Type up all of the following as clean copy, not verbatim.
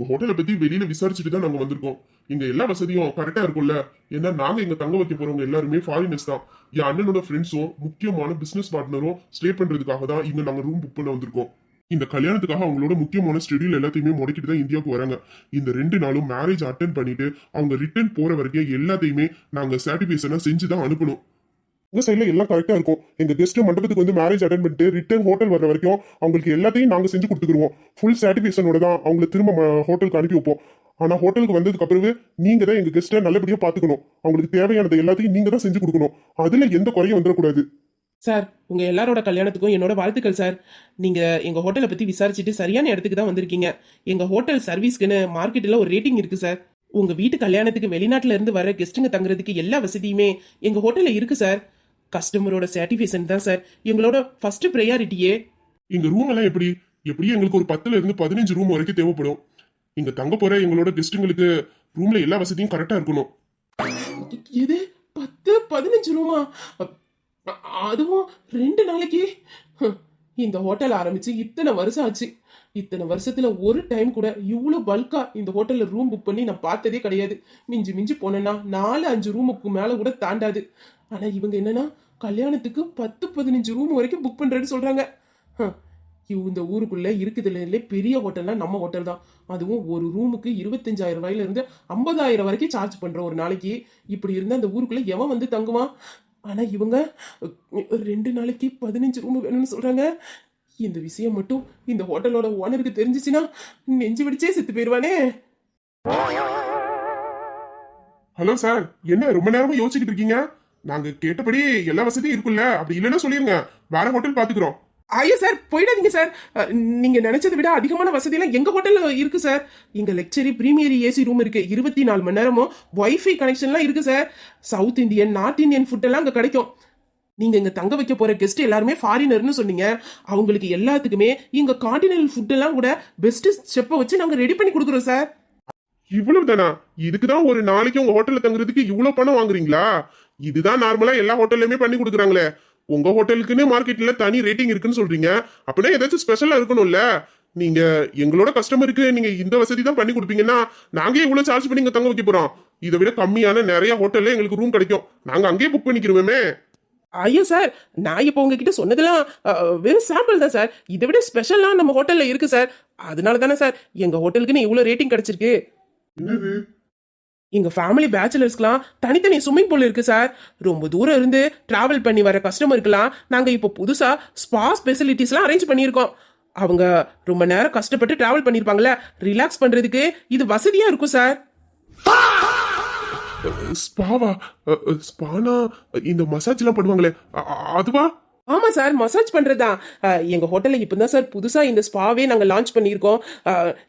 ஹோட்டலை பத்தி வெளியில விசாரிச்சுட்டு தான் நாங்க வந்திருக்கோம். இங்க எல்லா வசதியும் கரெக்டா இருக்கும்ல. ஏன்னா நாங்க இங்க தங்க வைக்க போறவங்க எல்லாருமே ஃபாரினர்ஸ் தான். என் அண்ணனோட ஃப்ரெண்ட்ஸும் முக்கியமான பிசினஸ் பார்ட்னரும் ஸ்டே பண்றதுக்காக தான் இங்க நாங்க ரூம் புக் பண்ண வந்திருக்கோம். இந்த கல்யாணத்துக்காக அவங்களோட முக்கியமான ஷெட்யூல் எல்லாத்தையுமே முடக்கிட்டு தான் இந்தியாவுக்கு வராங்க. இந்த 2 நாளும் மேரேஜ் அட்டென்ட் பண்ணிட்டு அவங்க ரிட்டர்ன் போற வரைக்கும் எல்லாத்தையுமே நாங்க சர்டிபிகேஷனா செஞ்சு தான் அனுப்பணும். உங்க சைட்ல எல்லாம் கரெக்டா இருக்கும். எங்க கெஸ்ட் மண்டபத்துக்கு வந்து மேரேஜ் அட்டென்ட் பண்ணிட்டு ரிட்டர்ன் ஹோட்டல் வர வரைக்கும் அவங்களுக்கு எல்லாத்தையும் நாங்க செஞ்சு கொடுத்துருவோம். ஃபுல் சர்டிபிகேஷனோட தான் அவங்களை திரும்ப ஹோட்டலுக்கு அனுப்பி வைப்போம். ஆனா ஹோட்டலுக்கு வந்ததுக்கு அப்புறமே நீங்க தான் எங்க கெஸ்ட்டை நல்லபடியா பாத்துக்கணும். அவங்களுக்கு தேவையானது எல்லாத்தையும் நீங்க தான் செஞ்சு கொடுக்கணும். அதுல எந்த குறையும் வந்துடக்கூடாது. சார், உங்க எல்லாரோட கல்யாணத்துக்கும் என்னோட வாழ்த்துக்கள் சார். நீங்க எங்க ஹோட்டலை பத்தி விசாரிச்சுட்டு சரியான இடத்துக்கு தான் வந்திருக்கீங்க. எங்க ஹோட்டல் சர்வீஸ்க்குன்னு மார்க்கெட்ல ஒரு ரேட்டிங் இருக்கு சார். உங்க வீட்டு கல்யாணத்துக்கு வெளிநாட்டுல இருந்து வர கெஸ்ட்டுங்க தங்குறதுக்கு எல்லா வசதியுமே எங்க ஹோட்டல்ல இருக்கு சார். கஸ்டமரோட சாட்டிஸ்ஃபேக்ஷன் தான் சார் எங்களோட ஃபர்ஸ்ட் ப்ரையாரிட்டியே. இங்க ரூம் எல்லாம் எப்படியும் எங்களுக்கு ஒரு 10ல இருந்து 15 ரூம் வரைக்கும் தேவைப்படும். இங்க தங்க போற எங்களோட கெஸ்ட்டுங்களுக்கு ரூம்ல எல்லா வசதியும் கரெக்டா இருக்கணும். எது 10-15 ரூமா? அதுவும் 2 நாளைக்கு? இந்த ஹோட்டல் ஆரம்பிச்சு இத்தனை வருஷம் ஆச்சு. இத்தனை வருஷத்துல ஒரு டைம் கூட இவ்வளவு பல்கா இந்த ஹோட்டல்ல ரூம் புக் பண்ணி நான் பார்த்ததே கிடையாது. மிஞ்சி மிஞ்சி போனேன்னா 4-5 ரூமுக்கு மேல கூட தாண்டாது. ஆனா இவங்க என்னன்னா கல்யாணத்துக்கு 10-15 ரூம் வரைக்கும் புக் பண்றேன்னு சொல்றாங்க. இந்த ஊருக்குள்ள இருக்குதுல பெரிய ஹோட்டல்னா நம்ம ஹோட்டல் தான். அதுவும் ஒரு ரூமுக்கு 25,000 ரூபாயில இருந்து 50,000 வரைக்கும் சார்ஜ் பண்றோம் ஒரு நாளைக்கு. இப்படி இருந்தா அந்த ஊருக்குள்ள எவன் வந்து தங்குவான்? ஆனா இவங்க 2 நாளைக்கு 15 ரூம் வேணும்னு சொல்றாங்க. இந்த விஷயம் மட்டும் இந்த ஹோட்டலோட ஓனருக்கு தெரிஞ்சிச்சுன்னா நெஞ்சு விடிச்சே செத்து போயிருவானே. ஹலோ சார், என்ன ரொம்ப நேரமா யோசிச்சுட்டு இருக்கீங்க? நாங்க கேட்டபடி எல்லா வசதியும் இருக்குல்ல? அப்படி இல்லைன்னா சொல்லிருங்க, வேற ஹோட்டல் பாத்துக்கிறோம். ஐயா சார், போயிடாதீங்க சார். நீங்க நினைச்சதை விட அதிகமான வசதி எல்லாம் எங்க ஹோட்டல்ல இருக்கு சார். எங்க லெக்சரி பிரீமியர் ஏசி ரூம் இருக்கு. 24 மணி நேரமும் வைஃபை கனெக்ஷன்லாம் இருக்கு sir. South Indian, north Indian food எல்லாம் அங்க கிடைக்கும். நீங்க இங்க தங்க வைக்க போற கெஸ்ட் எல்லாருமே ஃபாரினர்னு சொன்னீங்க. அவங்களுக்கு எல்லாத்துக்குமே இங்க கான்டினென்டல் ஃபுட் எல்லாம் கூட பெஸ்ட் செப்பை வச்சு நாங்க ரெடி பண்ணி கொடுக்குறோம் சார். இவ்வளவு தானா? இதுக்குதான் ஒரு நாளைக்கு உங்க ஹோட்டல்ல தங்குறதுக்கு இவ்வளவு பணம் வாங்குறீங்களா? இதுதான் நார்மலா எல்லா ஹோட்டல்லையுமே பண்ணி கொடுக்குறாங்களே. உங்க ஹோட்டலுக்குன்னு மார்க்கெட்ல தனி ரேட்டிங் இருக்குன்னு சொல்றீங்க. அப்படின்னா ஏதாச்சும் ஸ்பெஷலா இருக்கணும்ல. நீங்க எங்களோட கஸ்டமருக்கு நீங்க இந்த வசதி தான் பண்ணி கொடுப்பீங்கன்னா நாங்க இவ்வளவு சார்ஜ் பண்ணி இங்க தங்க வைக்க போறோம். இதை விட கம்மியான நிறைய ஹோட்டல்ல எங்களுக்கு ரூம் கிடைக்கும். நாங்க அங்கேயே புக் பண்ணிக்கிறோமே. ஐயோ சார், நான் இப்போ உங்ககிட்ட சொன்னதெல்லாம் வெறும் சாம்பிள் தான் சார். இதை விட ஸ்பெஷல்லாம் நம்ம ஹோட்டல்ல இருக்கு சார். அதனால தானே சார் எங்க ஹோட்டலுக்குன்னு இவ்வளவு ரேட்டிங் கிடைச்சிருக்கு. என்னது? எங்க ஃபேமிலி பேச்சுலர்ஸ்க்குலாம் தனித்தனி ஸ்விம்மிங் பூல் இருக்கு சார். ரொம்ப தூரம் இருந்து டிராவல் பண்ணி வர கஸ்டமருக்குலாம் நாங்க இப்போ புதுசா ஸ்பா ஸ்பெசிலிட்டிஸ்லாம் அரேஞ்ச் பண்ணியிருக்கோம். அவங்க ரொம்ப நேரம் கஷ்டப்பட்டு டிராவல் பண்ணியிருப்பாங்கல்ல, ரிலாக்ஸ் பண்றதுக்கு இது வசதியா இருக்கும் சார். ஸ்பாவா? ஸ்பானா இந்த மசாஜ் எல்லாம் பண்ணுவாங்களே, அதுவா? ஆமா சார், மசாஜ் பண்றதுதான். எங்க ஹோட்டல்ல இப்பதான் சார் புதுசா இந்த ஸ்பாவே நாங்க லான்ச் பண்ணியிருக்கோம்.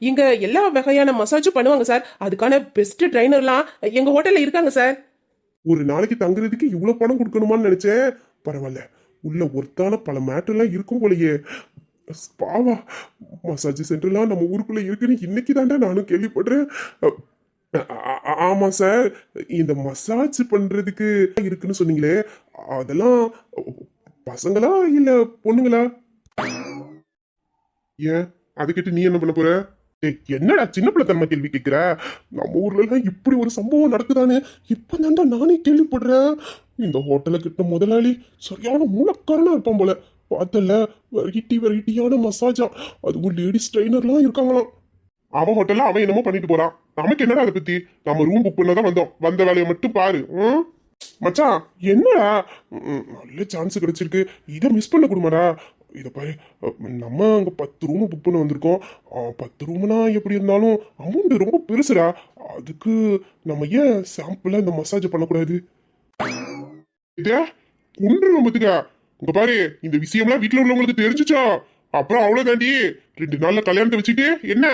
இங்க எல்லா வகையான மசாஜும் பண்ணுவாங்க சார். அதுக்கான பெஸ்ட் ட்ரைனர்லாம் எங்க ஹோட்டல்ல இருக்காங்க சார். ஒரு நாளைக்கு தங்குறதுக்கு இவ்வளவு பணம் கொடுக்கணுமான்னு நினைச்சேன். பரவாயில்ல, உள்ள ஒருத்தான பல மேட்டர்லாம் இருக்கும் போலயே. ஸ்பாவா? மசாஜ் சென்டர்லாம் நம்ம ஊருக்குள்ள இருக்குன்னு இன்னைக்கு தாண்டா நானும் கேள்விப்படுறேன். ஆமா சார், இந்த மசாஜ் பண்றதுக்கு இருக்குன்னு சொன்னீங்களே, அதெல்லாம் பசங்களா இல்ல பொண்ணுங்களா? ஏன் அதுக்கிட்ட நீ என்ன பண்ண போற? என்னடா சின்ன பிள்ளைத்தன்மை கேள்வி கேட்கிற? நம்ம ஊர்ல எல்லாம் இப்படி ஒரு சம்பவம் நடக்குதான்னு இப்பதான்டா நானே கேள்விப்படுறேன். இந்த ஹோட்டலை கிட்ட முதலாளி சரியான மூலக்காரனா இருப்பான் போல. பார்த்தல, வெரைட்டியான மசாஜா, அதுவும் லேடிஸ் ட்ரைனர்லாம் இருக்காங்களாம். அவன் ஹோட்டல்ல அவன் என்னமோ பண்ணிட்டு போறான். நமக்கு என்னடா அதை பத்தி? நம்ம ரூம் புக் பண்ணதான் வந்தோம். வந்த வேலையை மட்டும் பாரு. மச்சான், என்னடா நல்ல சான்ஸ் கிடைச்சிருக்கு, இதை மிஸ் பண்ண கூடுமாடா. இதை பாரு, நம்ம அங்க 10 ரூம் புக் பண்ண வந்திருக்கோம். 10 ரூம்னா எப்படி இருந்தாலும் அமௌண்ட் ரொம்ப பெருசுடா. அதுக்கு நம்ம ஏன் சாம்பிளா இந்த மசாஜ் பண்ணக்கூடாது? இதே ஒன்று ரொம்பத்துக்கா உங்க பாரு, இந்த விஷயம்லாம் வீட்டுல உள்ளவங்களுக்கு தெரிஞ்சுச்சா அப்புறம் அவ்வளவுதாண்டி. 2 நாள்ல கல்யாணத்தை வச்சுட்டு என்ன?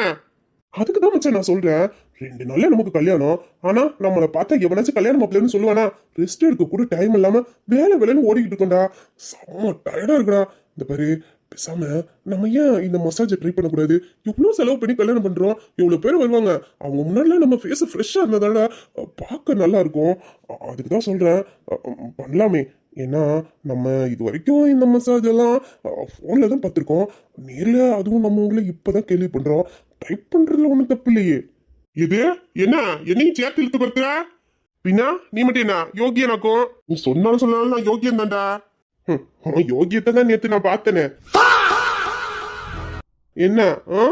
அதுக்குதான் மச்சான் நான் சொல்றேன், 2 நாள்ல நமக்கு கல்யாணம். ஆனா நம்மளை பார்த்தா எவனாச்சும் கல்யாணம் அப்பலன்னு சொல்லுவானா? ரெஸ்ட் எடுக்க கூட டைம் இல்லாம வேலைன்னு ஓடிக்கிட்டு இருக்கோம்டா. செம்ம டயர்டா இருக்குடா. இந்த பாரு, பேசாம நம்ம ஏன் இந்த மசாஜை ட்ரை பண்ணக்கூடாது? எவ்வளவு செலவு பண்ணி கல்யாணம் பண்றோம், எவ்வளவு பேர் வருவாங்க. அவங்க முன்னாடிலாம் நம்ம ஃபேஸ் ஃப்ரெஷ்ஷா இருந்ததால பார்க்க நல்லா இருக்கும். அதுக்குதான் சொல்றேன், பண்ணலாமே. ஏன்னா நம்ம இது வரைக்கும் இந்த மசாஜ் எல்லாம் ஃபோன்ல தான் பார்த்துருக்கோம். நேரில் அதுவும் நம்ம ஊர்ல இப்பதான் கேள்வி பண்றோம். டைப் பண்றதுல ஒண்ணும் தப்பு இல்லையே. இது என்ன என்னையும் சேர்த்து இழுத்து படுத்துற? பின்னா நீ மட்டும் என்ன யோகியனாக்கும்? நீ சொன்னாலும் சொன்னாலும் நான் யோகியன் தான்டா. அவன் யோகியத்தை தான் நேத்து நான் பார்த்தனே. என்ன ஆ?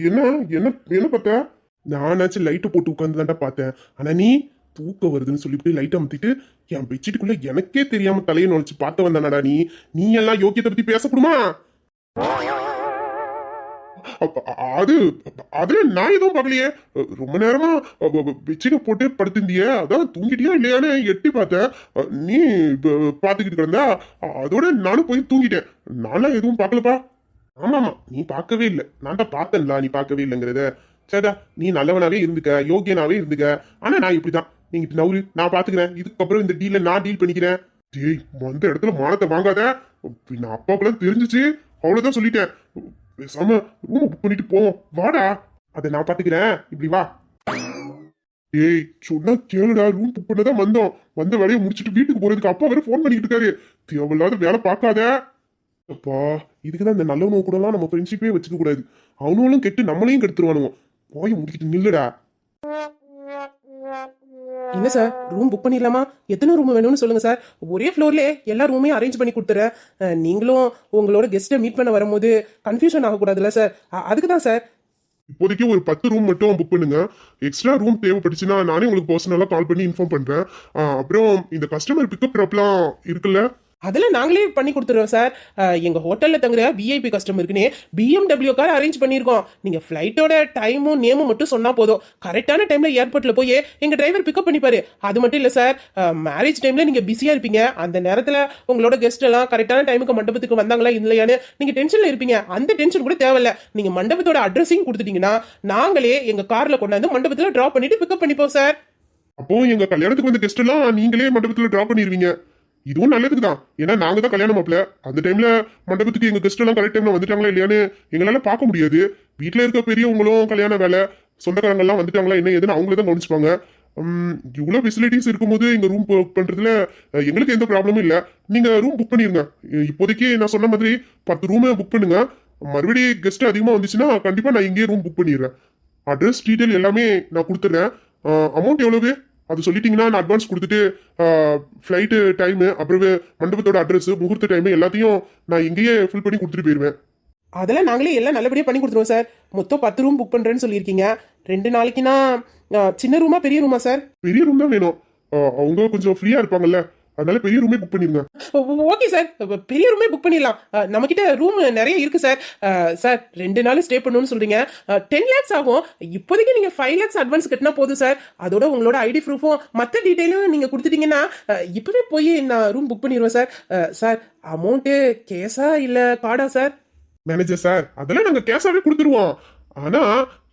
என்ன என்ன என்ன பார்த்த? நானாச்சும் லைட்டை போட்டு உட்காந்து தான்டா பார்த்தேன். ஆனா நீ தூக்கம் வருதுன்னு சொல்லிட்டு லைட் அமுத்திட்டு என் பெட்ஷீட்டுக்குள்ள எனக்கே தெரியாம தலையை நுழைச்சு பார்த்து வந்தானடா நீ. நீ எல்லாம் யோகியத்தை பத்தி பேசப்படுமா? அது அதுல நான் எதுவும் பார்க்கலையே. ரொம்ப நேரமா பெட்ஷீட்டை போட்டு படுத்திருந்தியே, அதான் தூங்கிட்டியா இல்லையான்னு எட்டி பார்த்தேன். நீ பார்த்துக்கிட்டு கிடந்தா, அதோட நானும் போய் தூங்கிட்டேன். நான்லாம் எதுவும் பார்க்கலப்பா. ஆமாமா நீ பார்க்கவே இல்லை, நான் தான் பார்த்தேன்ல நீ பார்க்கவே இல்லைங்கிறத. சரிடா, நீ நல்லவனாவே இருந்துக்க, யோகியனாவே இருந்துக்க. ஆனா நான் இப்படிதான், நீங்க நவுரு நான் பாத்துக்கிறேன். இதுக்கப்புறம் இந்த டீல நான் டீல் பண்ணிக்கிறேன். டேய் வந்த இடத்துல மானத்தை வாங்காத. நான் அப்பாவுக்குலாம் தெரிஞ்சிச்சு, அவ்வளவுதான் சொல்லிட்டேன். பேசாம ரூம் புக் பண்ணிட்டு போவோம் வாடா. அதை நான் பாத்துக்கிறேன், இப்படி வா. ஏய் சொன்னா கேளுடா, ரூம் புக் பண்ணதான் வந்தோம். வந்த வேலையை முடிச்சுட்டு வீட்டுக்கு போறதுக்கு அப்பா வேற போன் பண்ணிக்கிட்டு இருக்காரு. தேவையில்லாத வேலை பார்க்காத. அப்பா இதுக்குதான் இந்த நல்லவனும் கூட எல்லாம் நம்ம ஃப்ரெண்ட்ஷிப்பே வச்சுக்க கூடாது. அவனும் கெட்டு நம்மளையும் கெடுத்துருவானுங்க. போய் முடிக்கிட்டு நில்லுடா. என்ன சார், ரூம் புக் பண்ணிடலாமா? எத்தனை ரூம் வேணும்னு சொல்லுங்க சார். ஒரே ஃப்ளோர்லேயே எல்லா ரூமையும் அரேஞ்ச் பண்ணி கொடுத்துறேன். நீங்களும் உங்களோட கெஸ்ட்டை மீட் பண்ண வரும்போது கன்ஃபியூஷன் ஆகக்கூடாதுல்ல சார், அதுக்கு தான் சார். இப்போதைக்கு ஒரு 10 ரூம் மட்டும் புக் பண்ணுங்க. எக்ஸ்ட்ரா ரூம் தேவைப்பட்டுச்சுன்னா நானே உங்களுக்கு பர்சனலா கால் பண்ணி இன்ஃபார்ம் பண்றேன். அப்புறம் இந்த கஸ்டமர் பிக்கப் ட்ராப்லாம் இருக்குல்ல, அதெல்லாம் நாங்களே பண்ணி கொடுத்துருவோம் சார். எங்கள் ஹோட்டலில் தங்குற விஐபி கஸ்டமருக்குன்னே பிஎம்டபிள்யூ கார் அரேஞ்ச் பண்ணியிருக்கோம். நீங்கள் ஃப்ளைட்டோட டைமும் நேமும் மட்டும் சொன்னால் போதும், கரெக்டான டைமில் ஏர்போர்ட்டில் போய் எங்கள் டிரைவர் பிக்கப் பண்ணிப்பாரு. அது மட்டும் இல்லை சார், மேரேஜ் டைமில் நீங்கள் பிஸியாக இருப்பீங்க. அந்த நேரத்தில் உங்களோட கெஸ்ட் எல்லாம் கரெக்டான டைமுக்கு மண்டபத்துக்கு வந்தாங்களா இல்லையான்னு நீங்கள் டென்ஷனில் இருப்பீங்க. அந்த டென்ஷன் கூட தேவையில்ல. நீங்கள் மண்டபத்தோட அட்ரஸையும் கொடுத்துட்டீங்கன்னா நாங்களே எங்கள் காரில் கொண்டாந்து மண்டபத்தில் ட்ராப் பண்ணிட்டு பிக்கப் பண்ணிப்போம் சார். அப்போ எங்க கல்யாணத்துக்கு வந்த கெஸ்ட் எல்லாம் நீங்களே மண்டபத்துல டிராப் பண்ணிடுவீங்க. இதுவும் நல்லதுக்கு தான், ஏன்னா நாங்க தான் கல்யாணம் மாப்பிள்ள. அந்த டைம்ல மண்டபத்துக்கு எங்க கெஸ்ட் எல்லாம் கரெக்ட் டைம்ல வந்துட்டாங்களா இல்லையான்னு எங்களால பார்க்க முடியாது. வீட்டுல இருக்க பெரியவங்களும் கல்யாண வேலை, சொந்தக்காரங்க எல்லாம் வந்துட்டாங்களா என்ன ஏதுன்னு அவங்களே தான் கவனிச்சுப்பாங்க. இவ்வளவு ஃபெசிலிட்டிஸ் இருக்கும்போது எங்க ரூம் புக் பண்றதுல எங்களுக்கு எந்த ப்ராப்ளமும் இல்லை. நீங்க ரூம் புக் பண்ணிருங்க. இப்போதைக்கு நான் சொன்ன மாதிரி 10 ரூம் புக் பண்ணுங்க. மறுபடியும் கெஸ்ட் அதிகமா வந்துச்சுன்னா கண்டிப்பா நான் இங்கேயே ரூம் புக் பண்ணிடுறேன். அட்ரஸ் டீடைல் எல்லாமே நான் கொடுத்துட்றேன். அமௌண்ட் எவ்வளவு அது சொல்லிட்டீங்கன்னா நான் அட்வான்ஸ் கொடுத்துட்டு ஃப்ளைட்டு டைமு, அப்புறம் மண்டபத்தோட அட்ரஸ், முகூர்த்த டைமு எல்லாத்தையும் நான் இங்கேயே ஃபில் பண்ணி கொடுத்துட்டு போயிடுவேன். அதெல்லாம் நாங்களே எல்லாம் நல்லபடியாக பண்ணி கொடுத்துருவோம் சார். மொத்தம் 10 ரூம் புக் பண்ணுறேன்னு சொல்லியிருக்கீங்க. 2 நாளைக்குன்னா சின்ன ரூமா பெரிய ரூமா சார்? பெரிய ரூம் தான் வேணும். அவங்க கொஞ்சம் ஃப்ரீயா இருப்பாங்கல்ல, அதனால பெரிய ரூமே புக் பண்ணிருங்க. ஓகே சார், பெரிய ரூமே புக் பண்ணிடலாம். நம்மக்கிட்ட ரூம் நிறைய இருக்கு சார். சார் 2 நாள் ஸ்டே பண்ணணும்னு சொல்றீங்க, 10 lakhs ஆகும். இப்போதைக்கு நீங்க 5 lakhs அட்வான்ஸ் கட்டினா போதும் சார். அதோட உங்களோட ஐடி ப்ரூஃபும் மற்ற டீட்டெயிலும் நீங்க கொடுத்துட்டீங்கன்னா இப்பவே போய் நான் ரூம் புக் பண்ணிடுவேன் சார். சார் அமௌண்ட்டு கேஷா இல்ல கார்டா சார்? மேனேஜர் சார், அதெல்லாம் நாங்க கேஷாவே கொடுத்துருவோம். ஆனா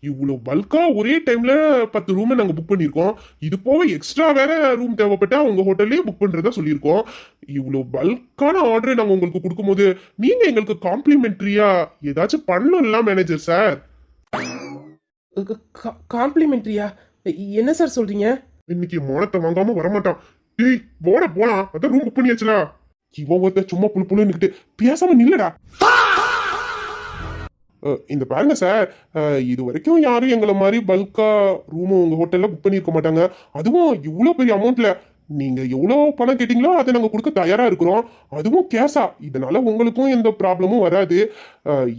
இவ்வளவு பல்கா ஒரே டைம்ல 10 ரூம் நாங்க புக் பண்ணிருக்கோம். இது போக எக்ஸ்ட்ரா வேற ரூம் தேவைப்பட்டா உங்க ஹோட்டல்லயே புக் பண்றதா சொல்லியிருக்கோம். இவ்வளவு பல்கான ஆர்டர் நாங்க உங்களுக்கு கொடுக்கும்போது நீங்க எங்களுக்கு காம்ப்ளிமெண்ட்ரியா ஏதாச்சும் பண்ணணும்ல மேனேஜர் சார். காம்ப்ளிமெண்ட்ரியா? என்ன சார் சொல்றீங்க? இன்னைக்கு மோனத்தை வாங்காம வரமாட்டான். டேய் போட போலாம், அதான் ரூம் புக் பண்ணியாச்சுல. இவன் ஒருத்த சும்மா புழு புழுன்னு பேசாம நில்லடா. இந்த பாருங்க சார், இது வரைக்கும் யாரும் எங்களை மாதிரி பல்கா ரூம் உங்க ஹோட்டல்ல புக் பண்ணியிருக்க மாட்டாங்க. அதுவும் இவ்வளோ பெரிய அமௌண்ட்ல. நீங்க எவ்வளோ பணம் கேட்டீங்களோ அதை நாங்கள் கொடுக்க தயாரா இருக்கிறோம், அதுவும் கேஷா. இதனால உங்களுக்கும் எந்த ப்ராப்ளமும் வராது.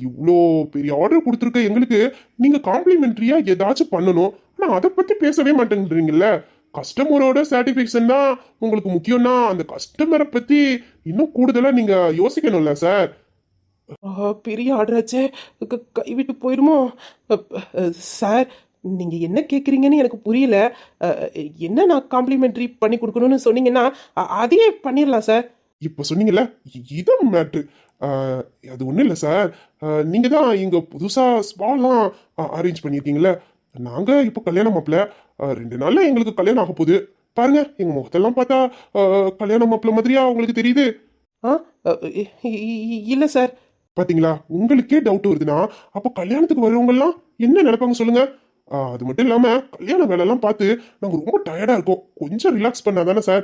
இவ்வளோ பெரிய ஆர்டர் கொடுத்துருக்க எங்களுக்கு நீங்க காம்ப்ளிமெண்ட்ரியா ஏதாச்சும் பண்ணணும். ஆனால் அதை பத்தி பேசவே மாட்டேங்கிறீங்கல்ல. கஸ்டமரோட சாட்டிஸ்ஃபேக்ஷன் தான் உங்களுக்கு முக்கியம்னா அந்த கஸ்டமரை பத்தி இன்னும் கூடுதலா நீங்க யோசிக்கணும்ல சார். பெரிய ஆர்டராச்சே, கைவிட்டு போயிருமோ? சார் நீங்கள் என்ன கேட்குறீங்கன்னு எனக்கு புரியல. என்ன நான் காம்ப்ளிமெண்ட்ரி பண்ணி கொடுக்கணும்னு சொன்னீங்கன்னா அதையே பண்ணிடலாம் சார். இப்போ சொன்னீங்கல்ல, இதான் மேட்ரு. அது ஒன்றும் இல்லை சார், நீங்கள் தான் இங்கே புதுசாக ஸ்பாலாம் அரேஞ்ச் பண்ணியிருக்கீங்களே. நாங்கள் இப்போ கல்யாணம் மாப்பிள்ள 2 நாளில் எங்களுக்கு கல்யாணம் ஆக போகுது. பாருங்க எங்கள் முகத்தெல்லாம் பார்த்தா கல்யாணம் மாப்பிள்ள மாதிரியா உங்களுக்கு தெரியுது? இல்லை சார். பாத்தீங்களா, உங்களுக்கே டவுட் வருதுன்னா அப்போ கல்யாணத்துக்கு வருவங்கெல்லாம் என்ன நினைப்பாங்க சொல்லுங்க. அது மட்டும் இல்லாம கல்யாண வேலையெல்லாம் பார்த்து நாங்க ரொம்ப டயர்டா இருக்கோம். கொஞ்சம் ரிலாக்ஸ் பண்ணாதானே சார்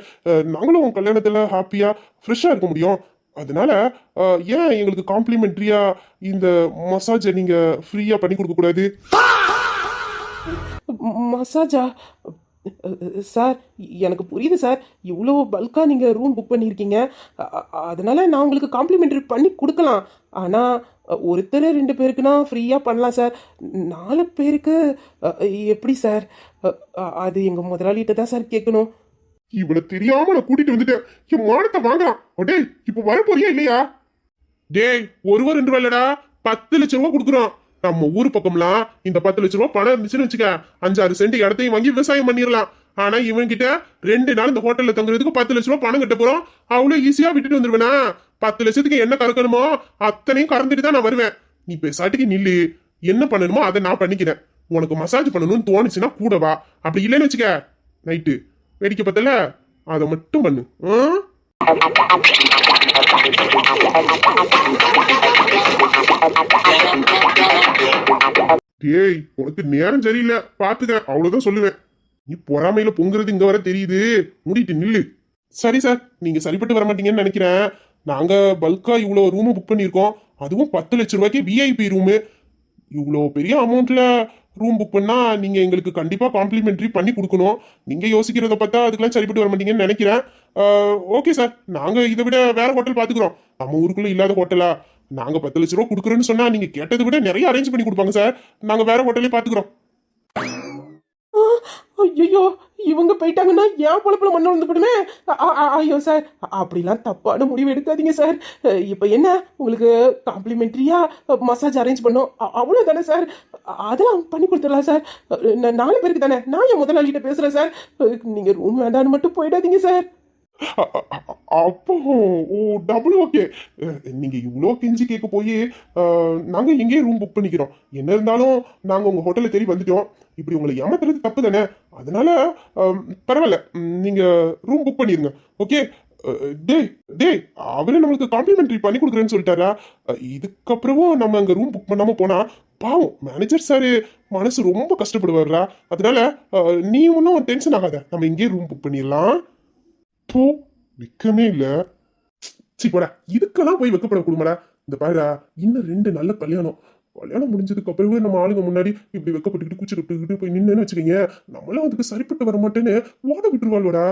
நாங்களும் உங்க கல்யாணத்துல ஹாப்பியா ஃப்ரெஷ்ஷா இருக்க முடியும். அதனால ஏன் எங்களுக்கு காம்ப்ளிமெண்ட்ரியா இந்த மசாஜை நீங்க ஃப்ரீயா பண்ணி கொடுக்க கூடாது? மசாஜா? சார், எனக்கு புரியுது சார். இவ்வளோ பல்காக நீங்கள் ரூம் புக் பண்ணியிருக்கீங்க. அதனால நான் உங்களுக்கு காம்ப்ளிமெண்ட்ரி பண்ணி கொடுக்கலாம். ஆனால் ஒருத்தர் 2 பேருக்குனா ஃப்ரீயாக பண்ணலாம் சார். 4 பேருக்கு எப்படி சார்? அது எங்கள் முதலாளிகிட்ட தான் சார் கேட்கணும். இவனை தெரியாம நான் கூட்டிட்டு வந்துட்டேன். என் மானத்தை வாங்கலாம். டேய் இப்ப வர போறியா இல்லையா? டேய் ஒருவர் 2 இல்லடா, 10 லட்சம் ரூபாய் கொடுக்குறோம். நம்ம ஊர் பக்கம்லாம் இந்த 10 லட்சம் ரூபாய் பணம் இருந்துச்சுன்னு வச்சுக்க, 5-6 சென்ட் இடத்தையும் வாங்கி விவசாயம் பண்ணிடலாம். ஆனா இவன் கிட்ட 2 நாள் இந்த ஹோட்டல்ல தங்குறதுக்கு 10 லட்சம் ரூபாய் பணம் கட்ட போறோம். அவ்வளவு ஈஸியா விட்டுட்டு வந்துருவேனா? 10 லட்சத்துக்கு என்ன கறக்கணுமோ அத்தனையும் கறந்துட்டு தான் நான் வருவேன். நீ பேசாட்டுக்கு நில்லு. என்ன பண்ணணுமோ அதை நான் பண்ணிக்கிறேன். உனக்கு மசாஜ் பண்ணணும்னு தோணுச்சுன்னா கூட வா. அப்படி இல்லைன்னு வச்சுக்க, நைட்டு வேடிக்கை பார்த்தல, அதை மட்டும் பண்ணு. டேய் உனக்கு நேரம் சரியில்லை பாத்துக்க, அவ்வளவுதான் சொல்லுவேன். நீ பொறாமையில பொங்குறது இங்க வர தெரியுது. மூடிட்டு நில்லு. சரி சார், நீங்க சரிப்பட்டு வர மாட்டீங்கன்னு நினைக்கிறேன். நாங்க பல்கா இவ்வளவு ரூம் புக் பண்ணியிருக்கோம். அதுவும் 10 லட்சம் ரூபாய்க்கு விஐபி ரூமு. இவ்வளோ பெரிய அமௌண்ட்ல ரூம் புக் பண்ணா நீங்க எங்களுக்கு கண்டிப்பா காம்ப்ளிமெண்ட்ரி பண்ணி கொடுக்கணும். நீங்க யோசிக்கிறத பார்த்தா அதுக்கெல்லாம் சரிப்பட்டு வர மாட்டீங்கன்னு நினைக்கிறேன். ஓகே சார், நாங்க இதை விட வேற ஹோட்டல் பாத்துக்கிறோம். நம்ம ஊருக்குள்ள இல்லாத ஹோட்டலா? நாங்க 10 லட்சம் ரூபா கொடுக்குறோன்னு சொன்னா நீங்க கேட்டதை விட நிறைய அரேஞ்ச் பண்ணி கொடுப்பாங்க சார். நாங்க வேற ஹோட்டலே பாத்துக்கிறோம். ஐயோ, இவங்க போயிட்டாங்கன்னா என் பொழப்புல மண்ணு வந்துப்படுமே. ஐயோ சார், அப்படிலாம் தப்பான முடிவு எடுக்காதீங்க சார். இப்போ என்ன, உங்களுக்கு காம்ப்ளிமெண்ட்ரியா மசாஜ் அரேஞ்ச் பண்ணோம், அவ்வளோதானே சார்? அதெல்லாம் பண்ணி கொடுத்துடலாம் சார். 4 பேருக்கு தானே. நான் என் முதலாளிகிட்ட பேசுகிறேன் சார். நீங்கள் ரூம் வேண்டான்னு மட்டும் போயிடாதீங்க சார். அப்போ ஓ டபுள் ஓகே. நீங்க இவ்வளோ கெஞ்சி கேட்க போய் நாங்க எங்கேயே ரூம் புக் பண்ணிக்கிறோம். என்ன இருந்தாலும் நாங்க உங்க ஹோட்டல்ல தேடி வந்துட்டோம். இப்படி உங்களை ஏமாத்துறது தப்பு தானே. அதனால பரவாயில்ல, நீங்க ரூம் புக் பண்ணிருங்க. ஓகே. டேய் டேய், அவரே நம்மளுக்கு காம்ப்ளிமெண்ட்ரி பண்ணி கொடுக்குறேன்னு சொல்லிட்டாரா? இதுக்கப்புறமும் நம்ம அங்க ரூம் புக் பண்ணாம போனா பாவம் மேனேஜர் சாரு மனசு ரொம்ப கஷ்டப்படுவாரா. அதனால நீ ஒன்றும் டென்ஷன் ஆகாத, நம்ம இங்கேயே ரூம் புக் பண்ணிடலாம். போ, வெக்கமே இல்ல. போடா, இதுக்கெல்லாம் போய் வெக்கப்பட கொடுமாடா. இந்த பாருடா, இன்னும் 2 நல்ல கல்யாணம் முடிஞ்சதுக்கு அப்புறமே நம்ம ஆளுங்க முன்னாடி இப்படி வெக்கப்பட்டுக்கிட்டு கூச்சிக்கிட்டு போய் நின்னு வச்சுக்கீங்க, நம்மளாம் அதுக்கு சரிப்பட்டு வர மாட்டேன்னு ஓட விட்டுருவாள்வடா.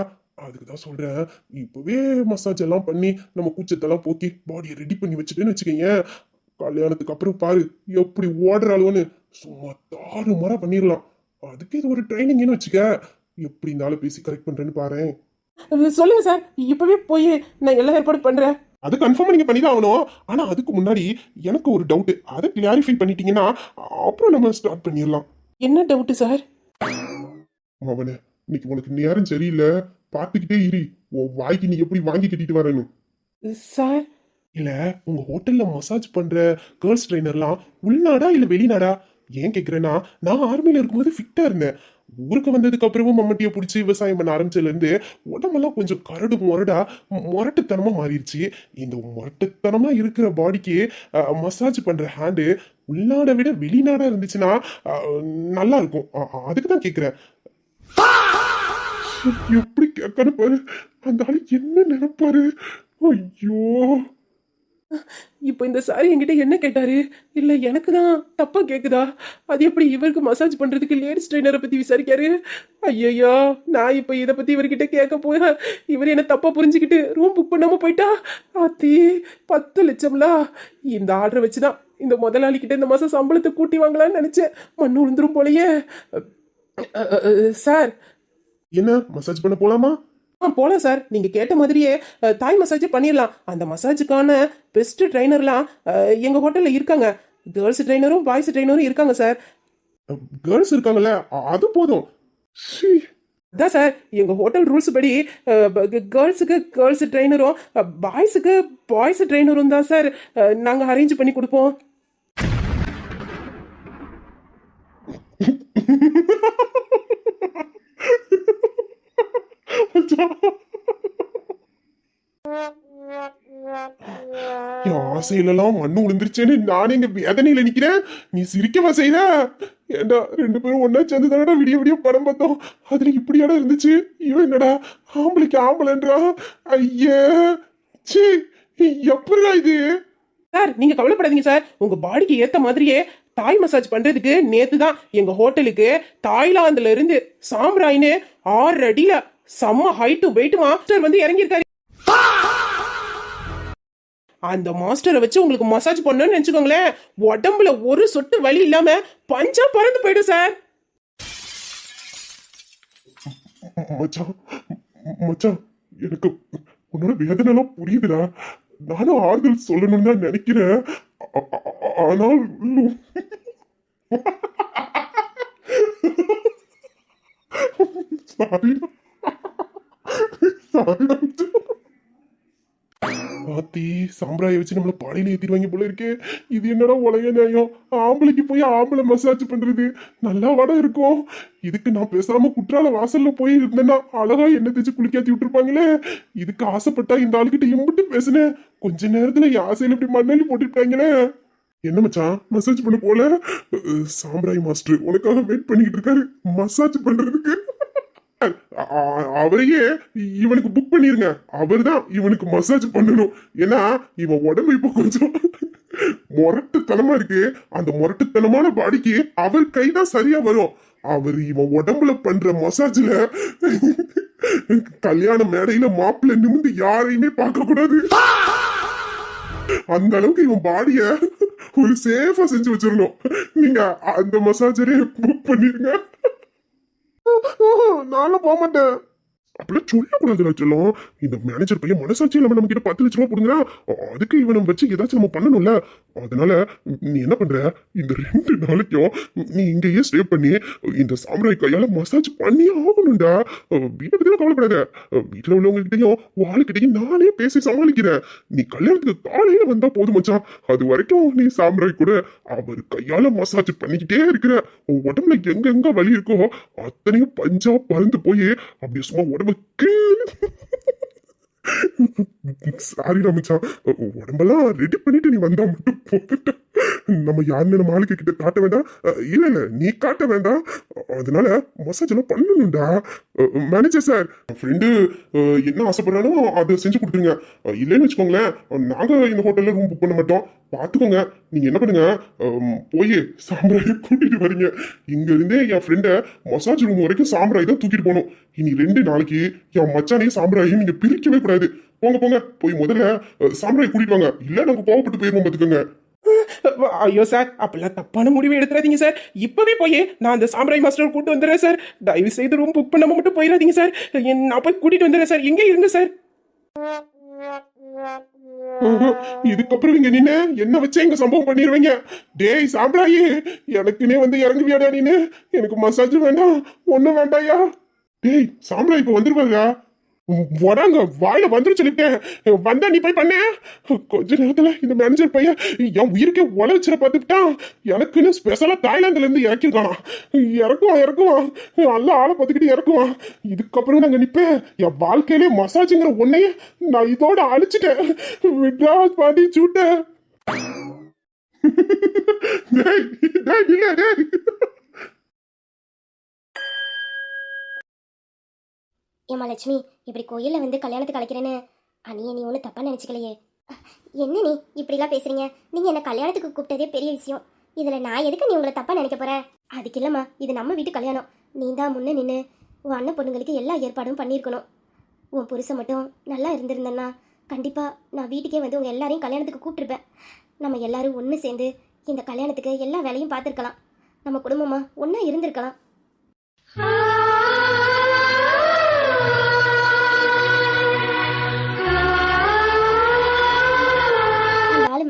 அதுக்குதான் சொல்றேன், இப்பவே மசாஜ் எல்லாம் பண்ணி நம்ம கூச்சத்தெல்லாம் போக்கி பாடியை ரெடி பண்ணி வச்சுட்டேன்னு வச்சுக்கீங்க, கல்யாணத்துக்கு அப்புறம் பாரு எப்படி ஓடுறாளுன்னு சும்மா தாறுமாறா பண்ணிடலாம். அதுக்கு இது ஒரு ட்ரைனிங்னு வச்சுக்க. எப்படி இருந்தாலும் பேசி கரெக்ட் பண்றேன்னு பாரு. சொல்லுங்க சார், இப்பவே போய் நான் எல்லா ஏற்பாடு பண்றேன். அது கன்ஃபார்மா நீங்க பண்ணிதான் ஆகணும். ஆனா அதுக்கு முன்னாடி எனக்கு ஒரு டவுட், அதை கிளாரிஃபை பண்ணிட்டீங்கன்னா அப்புறம் நம்ம ஸ்டார்ட் பண்ணிடலாம். என்ன டவுட் சார்? அவனே, இன்னைக்கு உனக்கு நேரம் சரியில்லை, பார்த்துக்கிட்டே இரு. உன் வாய்க்கு நீ எப்படி வாங்கி கட்டிட்டு வரணும் சார். இல்ல, உங்க ஹோட்டல்ல மசாஜ் பண்ற கேர்ள்ஸ் ட்ரைனர்லாம் உள்நாடா இல்ல வெளிநாடா? ஏன் கேக்குறேன்னா, நான் ஆர்மியில இருக்கும்போது ஃபிட்டா இருந்தேன். ஊருக்கு வந்ததுக்கு அப்புறமும் மம்மட்டியை பிடிச்சி விவசாயம் பண்ண ஆரம்பிச்சதுல இருந்து உடம்பெல்லாம் கொஞ்சம் கரடு முரட்டுத்தனமா மாறிடுச்சு. இந்த முரட்டுத்தனமா இருக்கிற பாடிக்கு மசாஜ் பண்ற ஹேண்டு உள்நாடை விட வெளிநாடா இருந்துச்சுன்னா நல்லா இருக்கும். அதுக்கு தான் கேக்குறேன். எப்படி கேட்கணும் பாரு, அந்த ஆளு என்ன நினைப்பாரு. ஐயோ, இப்போ இந்த சார் என்கிட்ட என்ன கேட்டாரு? இல்ல எனக்கு தான் தப்பா கேக்குதா? அது எப்படி இவருக்கு மசாஜ் பண்றதுக்கு லேடிஸ் ட்ரைனரை பத்தி விசாரிக்காரு? ஐயோ, நான் இப்போ இதை பத்தி இவர்கிட்ட கேட்க போய் இவர் என்ன தப்பா புரிஞ்சுக்கிட்டு ரூம் புக் பண்ணாம போயிட்டா. அத்தி 10 லட்சம்ல இந்த ஆர்டரை வச்சுதான் இந்த முதலாளி கிட்ட இந்த மாசம் சம்பளத்தை கூட்டி வாங்கலாம்னு நினைச்சேன். மண்ணு விழுந்துரும் போலயே. சார், என்ன மசாஜ் பண்ண போலாமா? போலாம் சார். நீங்க கேட்ட மாதிரியே தாய் மசாஜ் பண்ணிடலாம். அந்த மசாஜுக்கான பெஸ்ட் ட்ரைனர்லாம் எங்க ஹோட்டல்ல இருக்காங்க. கேர்ள்ஸ் ட்ரைனரும் பாய்ஸ் ட்ரைனரும் இருக்காங்க சார். கேர்ள்ஸ் இருக்காங்கல்ல, அது போதும். அதான் சார், எங்க ஹோட்டல் ரூல்ஸ் படி கேர்ள்ஸுக்கு கேர்ள்ஸ் ட்ரைனரும் பாய்ஸுக்கு பாய்ஸ் ட்ரைனரும் தான் சார் நாங்க அரேஞ்ச் பண்ணி கொடுப்போம். என் ஆசையிலலாம் மண்ணு விழுந்துருச்சேன்னு நானே இங்க வேதனையில நிக்கிறேன். நீ சிரிக்கவா செய்யற? ஏண்டா 2 பேரும் ஒன்னா சேர்ந்து தானடா விடிய விடிய படம் பார்த்தோம். அதுல இப்படியாடா இருந்துச்சு. இவன் என்னடா ஆம்பளைக்கு ஆம்பளைன்றா? ஐயே, சி, எப்படிடா இது? சார் நீங்க கவலைப்படாதீங்க சார், உங்க பாடிக்கு ஏத்த மாதிரியே தாய் மசாஜ் பண்றதுக்கு நேத்து தான் எங்க ஹோட்டலுக்கு தாய்லாந்துல இருந்து சாம்ராயின்னு 6 அடியில செம்ம ஹைட்டு வெயிட் மாஸ்டர் வந்து இறங்கியிருக்காரு. அந்த மாஸ்டரை வச்சு உங்களுக்கு மசாஜ் பண்ணணும்னு நினைச்சுக்கோங்களேன், உடம்புல ஒரு சொட்டு வலி இல்லாம பஞ்சா பறந்து போயிடும் சார். மச்சான் மச்சான், எனக்கு உன்னோட வேதனை எல்லாம் புரியுதுடா. நானும் ஆறுதல் சொல்லணும்னு தான் நினைக்கிறேன். ஆனால் சாரிடா. சாரிடா மச்சான். பாத்தி சாம்பிராய வச்சு நம்மள பாடையில ஏத்திடுவாங்க போல இருக்கே. இது என்னடா உலக நியாயம்? ஆம்பளைக்கு போய் ஆம்பளை மசாஜ் பண்றது நல்லா வட இருக்கும். இதுக்கு நான் பேசாம குற்றால வாசல்ல போய் இருந்தேன்னா அழகா எண்ணெய் தேய்ச்சி குளிக்காத்தி விட்டுருப்பாங்களே. இதுக்கு ஆசைப்பட்டா இந்த ஆளுகிட்ட இம்பிட்டு பேசுனேன், கொஞ்ச நேரத்துல என் ஆசையில இப்படி மண்ணெல்லி போட்டுட்டாங்களே. என்ன மச்சான் மசாஜ் பண்ண போல? சாம்பிராய் மாஸ்டர் உனக்காக வெயிட் பண்ணிக்கிட்டு இருக்காரு மசாஜ் பண்றதுக்கு. அவரையே இவனுக்கு புக் பண்ணிருங்க. அவர் தான் இவனுக்கு மசாஜ் பண்ணணும். ஏன்னா இவன் உடம்பு இப்ப கொஞ்சம் முரட்டுத்தனமா இருக்கு. அந்த முரட்டுத்தனமான பாடிக்கு அவர் கைதான் சரியா வரும். அவர் இவன் உடம்புல பண்ற மசாஜ்ல கல்யாண மேடையில மாப்பிள்ள நிமிந்து யாரையுமே பார்க்க கூடாது. அந்த அளவுக்கு இவன் பாடிய ஒரு சேஃபா செஞ்சு வச்சிடணும். நீங்க அந்த மசாஜரே புக் பண்ணிருங்க. நானும் போக மாட்டேன். அப்படிலாம் சொல்லக்கூடாது சொல்லும். இந்த மேனேஜர் பையன் மனசாட்சி இல்லாம நம்ம கிட்ட 10 லட்ச ரூபா கொடுங்க. அதுக்கு இவனை வச்சு ஏதாச்சும் நம்ம பண்ணணும்ல. அதனால நீ என்ன பண்ற, இந்த 2 நாளைக்கும் நீ இங்கேயே ஸ்டே பண்ணி இந்த சாம்ராய் கையால மசாஜ் பண்ணி ஆகணும்டா. வீட்டை பத்தி கவலைப்படாத. வீட்டுல உள்ளவங்க கிட்டையும் வாழ்கிட்டையும் நானே பேசி சமாளிக்கிறேன். நீ கல்யாணத்துக்கு காலையில வந்தா போதும் மச்சான். அது வரைக்கும் நீ சாம்ராய் கூட அவர் கையால மசாஜ் பண்ணிக்கிட்டே இருக்கிற. உடம்புல எங்க வலி இருக்கோ அத்தனையும் பஞ்சா பறந்து போய் அப்படியே சும்மா உடம்பு சாரி மச்சான். உடம்பெல்லாம் ரெடி பண்ணிட்டு நீ வந்தா மட்டும் போதும். நம்ம யாருன்னு நம்ம ஆளுக்கு கிட்ட காட்ட வேண்டாம். இல்ல நீ காட்ட வேண்டாம். அதனால மசாஜ் எல்லாம் பண்ணணும்டா. மேனேஜர் சார், ஃப்ரெண்டு என்ன ஆசைப்படுறானோ அதை செஞ்சு கொடுத்துருங்க. இல்லைன்னு வச்சுக்கோங்களேன், நாங்க இந்த ஹோட்டல்ல ரூம் புக் பண்ண மாட்டோம். பாத்துக்கோங்க. நீங்க என்ன பண்ணுங்க, போய் சாம்ராயை கூட்டிட்டு வரீங்க. இங்க இருந்தே என் ஃப்ரெண்ட மசாஜ் ரூம் வரைக்கும் சாம்ராய் தான் தூக்கிட்டு போகணும். இனி 2 நாளைக்கு என் மச்சானையும் சாம்ராயையும் நீங்க பிரிக்கவே கூடாது. போங்க போங்க, போய் முதல்ல சாம்ராய் கூட்டிட்டு வாங்க. இல்ல நாங்க கோவப்பட்டு போயிருவோம் பாத்துக்கோங்க. ஐயோ சார், அப்பெல்லாம் தப்பான முடிவு எடுத்துறாதீங்க சார். இப்பவே போய் நான் அந்த சாம்ராய் மாஸ்டர் கூட்டு வந்துடுறேன் சார். தயவு செய்து ரூம் புக் பண்ணாம மட்டும் போயிடாதீங்க சார். நான் போய் கூட்டிட்டு வந்துடுறேன் சார். எங்கே இருங்க சார். இதுக்கப்புறம் இங்க நின்னு என்ன வச்சு எங்க சம்பவம் பண்ணிடுவீங்க. டேய் சாம்ராயி, எனக்குன்னே வந்து இறங்குவியாடா நீனு? எனக்கு மசாஜ் வேண்டாம், ஒண்ணும் வேண்டாயா. டேய் சாம்ராய் இப்ப வந்துருவாங்க. வராங்க, வாயில வந்துரு சொல்லிட்டேன். வந்தா நீ போய் பண்ண. கொஞ்ச நேரத்துல இந்த மேனேஜர் பையன் என் உயிருக்கே உழைச்சிட பார்த்துட்டான். எனக்குன்னு ஸ்பெஷலா தாய்லாந்துல இருந்து இறக்கிருக்கானா. இறக்குவான் நல்லா ஆளை பார்த்துக்கிட்டு இறக்குவான். இதுக்கப்புறம் நாங்க நிப்பேன். என் வாழ்க்கையிலே மசாஜுங்கிற ஒன்னைய நான் இதோட அழிச்சிட்டேன். விட்ரா பாண்டி சூட்ட. ஏமா லட்சுமி, இப்படி கோயிலில் வந்து கல்யாணத்துக்கு அழைக்கிறேன்னு அண்ணியை நீ ஒன்றும் தப்பாக நினச்சிக்கலையே? என்ன நீ இப்படிலாம் பேசுறீங்க? நீங்கள் என்னை கல்யாணத்துக்கு கூப்பிட்டதே பெரிய விஷயம். இதில் நான் எதுக்கு நீ உங்களை தப்பாக நினைக்க போகிறேன்? அதுக்கு இல்லைம்மா, இது நம்ம வீட்டு கல்யாணம். நீ தான் முன்னே நின்று உன் அண்ணன் பொண்ணுங்களுக்கு எல்லா ஏற்பாடும் பண்ணியிருக்கணும். உன் புருஷன் மட்டும் நல்லா இருந்திருந்தேன்னா கண்டிப்பாக நான் வீட்டுக்கே வந்து உங்கள் எல்லாரையும் கல்யாணத்துக்கு கூப்பிட்டுருப்பேன். நம்ம எல்லாரும் ஒன்று சேர்ந்து இந்த கல்யாணத்துக்கு எல்லா வேலையும் பார்த்துருக்கலாம். நம்ம குடும்பமாக ஒன்றா இருந்திருக்கலாம்.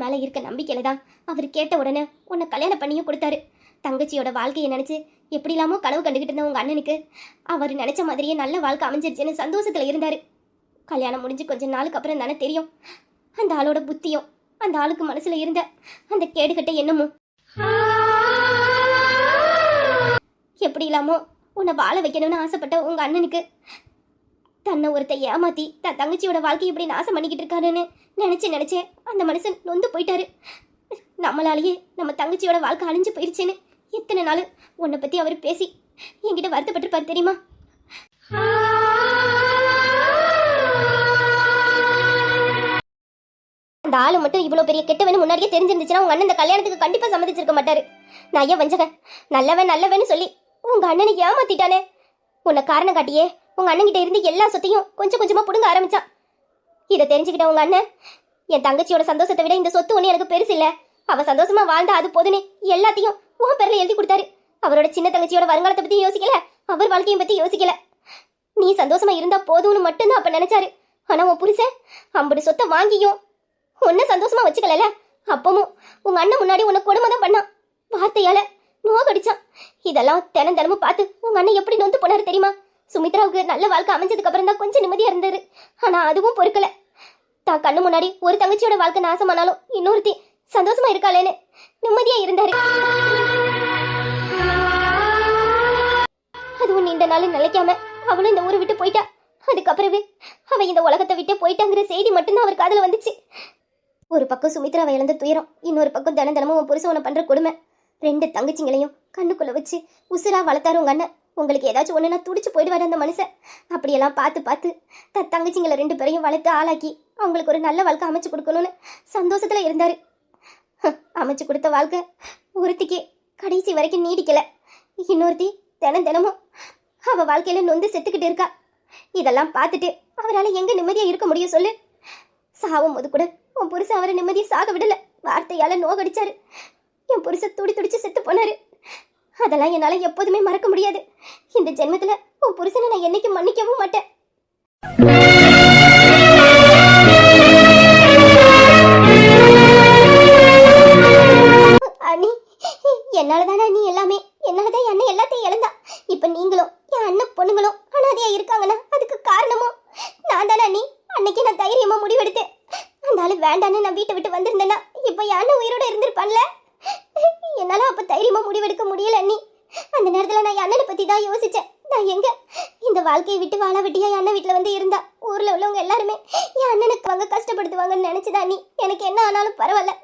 மேல இருக்க நம்பிக்கையில தான் அவர் கேட்ட உடனே உன்னை கல்யாணம் பண்ணியும் கொடுத்தாரு. தங்கச்சியோட வாழ்க்கையை நினைச்சு எப்படி இல்லாமோ கனவு கண்டுகிட்டு இருந்த உங்க அண்ணனுக்கு அவர் நினைச்ச மாதிரியே நல்ல வாழ்க்கை அமைஞ்சிருச்சுன்னு சந்தோஷத்துல இருந்தாரு. கல்யாணம் முடிஞ்சு கொஞ்ச நாளுக்கு அப்புறம் தானே தெரியும் அந்த ஆளோட புத்தியும் அந்த ஆளுக்கு மனசுல இருந்த அந்த கேடுகட்ட எண்ணமும். எப்படி இல்லாமோ உன்னை வாழ வைக்கணும்னு ஆசைப்பட்ட உங்க அண்ணனுக்கு தன்னை ஒருத்த ஏமாத்தி தன் தங்கச்சியோட வாழ்க்கை இப்படி நாசம் பண்ணிக்கிட்டு இருக்காருன்னு நினைச்சே அந்த மனுஷன் நொந்து போயிட்டாரு. நம்மளாலேயே நம்ம தங்கச்சியோட வாழ்க்கை அழிஞ்சு போயிருச்சுன்னு எத்தனை நாள் உன்னை பத்தி அவர் பேசி என்கிட்ட வருத்தப்பட்டிருப்பாரு தெரியுமா? அந்த ஆளு மட்டும் இவ்வளவு பெரிய கெட்டவனு முன்னாடியே தெரிஞ்சிருந்துச்சுன்னா உங்க அண்ணன் இந்த கல்யாணத்துக்கு கண்டிப்பா சம்மதிச்சிருக்க மாட்டாரு. நான் ஏன் வஞ்சகன் நல்லவன் நல்லவன்னு சொல்லி உங்க அண்ணனை ஏமாத்திட்டானே. உன்னை காரணம் காட்டியே உங்க அண்ணன் கிட்ட இருந்து எல்லா சொத்தையும் கொஞ்சம் கொஞ்சமா புடுங்க ஆரம்பிச்சான். இதை தெரிஞ்சுக்கிட்ட உங்க அண்ணன் என் தங்கச்சியோட சந்தோஷத்தை விட இந்த சொத்து ஒண்ணு எனக்கு பெருசு இல்ல, அவ சந்தோஷமா வாழ்ந்தா அது போதுன்னு எல்லாத்தையும் உன் பேர்ல எழுதி கொடுத்தாரு. அவரோட சின்ன தங்கச்சியோட வருங்காலத்தை பத்தி யோசிக்கல, அவர் வாழ்க்கையை பத்தி யோசிக்கல. நீ சந்தோஷமா இருந்தா போதும்னு மட்டும்தான் அப்ப நினைச்சாரு. ஆனா உன் புருஷன் அம்பது சொத்தை வாங்கியும் உன்ன சந்தோஷமா வச்சுக்கல. அப்பவும் உங்க அண்ணன் முன்னாடி உன்னை கொடுமை தான் பண்ணான், வார்த்தையால நோகடிச்சான். இதெல்லாம் தினமும் பார்த்து உங்க அண்ணன் எப்படி நொந்து போனாரு தெரியுமா? சுமித்ராவுக்கு நல்ல வாழ்க்கை அமைஞ்சதுக்கு அப்புறம் தான் கொஞ்சம் நிம்மதியா இருந்தாரு. ஆனா அதுவும் பொறுக்கல. தான் கண்ணு முன்னாடி ஒரு தங்கச்சியோட வாழ்க்கை நாசமானாலும் இன்னொருத்தி சந்தோஷமா இருக்காளேன்னு நிம்மதியா இருந்தாரு. அதுவும் நீண்ட நாள் நிலைக்காம அவளும் இந்த ஊரை விட்டு போயிட்டா. அதுக்கப்புறவே அவ இந்த உலகத்தை விட்டு போயிட்டாங்கிற செய்தி மட்டும்தான் அவர் காதுல வந்துச்சு. ஒரு பக்கம் சுமித்ராவை இழந்த துயரம், இன்னொரு பக்கம் தினமும் உன் புருஷனை பண்ற கொடுமை. 2 தங்கச்சிங்களையும் கண்ணுக்குள்ள வச்சு உசுரா வளர்த்தாரு உங்க அண்ணன். உங்களுக்கு ஏதாச்சும் ஒண்ணுனா துடிச்சு போயிடுவாரு அந்த மனுஷன். அப்படியெல்லாம் பார்த்து பார்த்து தன் தங்கச்சிங்களை 2 பேரையும் வளர்த்து ஆளாக்கி அவங்களுக்கு ஒரு நல்ல வாழ்க்கை அமைச்சு கொடுக்கணும்னு சந்தோஷத்துல இருந்தாரு. அமைச்சு கொடுத்த வாழ்க்கை ஒருத்திக்கு கடைசி வரைக்கும் நீடிக்கல. இன்னொருத்தி தினமும் அவ வாழ்க்கையில நொந்து செத்துக்கிட்டு இருக்கா. இதெல்லாம் பார்த்துட்டு அவரால் எங்க நிம்மதியா இருக்க முடியும் சொல்லு? சாவும் போது கூட உன் புருஷன் அவரை நிம்மதியை சாக விடல, வார்த்தையால நோகடிச்சாரு. என் புருஷன் துடிச்சு செத்து போனாரு. அதெல்லாம் என்னால எப்போதுமே மறக்க முடியாது. இந்த ஜென்மத்துல உன் புருஷனை நான் என்னைக்கும் மன்னிக்கவும் மாட்டேன். அண்ணி, என்னாலதானே நீ எல்லாமே, என்னாலதான் என் அண்ணன் எல்லாத்தையும் இழந்தா. இப்ப நீங்களும் என் அண்ணன் பொண்ணுங்களும் அனாதையா இருக்காங்கன்னா அதுக்கு காரணமும் நான் தானே அண்ணி. அன்னைக்கு நான் தைரியமா முடிவெடுத்தேன். அந்த ஆளு வேண்டான்னு நான் வீட்டை விட்டு வந்திருந்தேன்னா இப்ப என் அண்ணன் உயிரோட இருந்திருப்பான்ல. என்னால அப்ப தைரியமா முடிவெடுக்க முடியல அண்ணி. அந்த நேரத்துல நான் என் அண்ணனை பத்தி தான் யோசிச்சேன். நான் எங்க இந்த வாழ்க்கையை விட்டு வாழ வெட்டியா என் அண்ணன் வீட்டுல வந்து இருந்தா ஊர்ல உள்ளவங்க எல்லாருமே என் அண்ணனுக்கு வாங்க கஷ்டப்படுத்துவாங்கன்னு நினைச்சுதான் நீ எனக்கு என்ன ஆனாலும் பரவாயில்ல,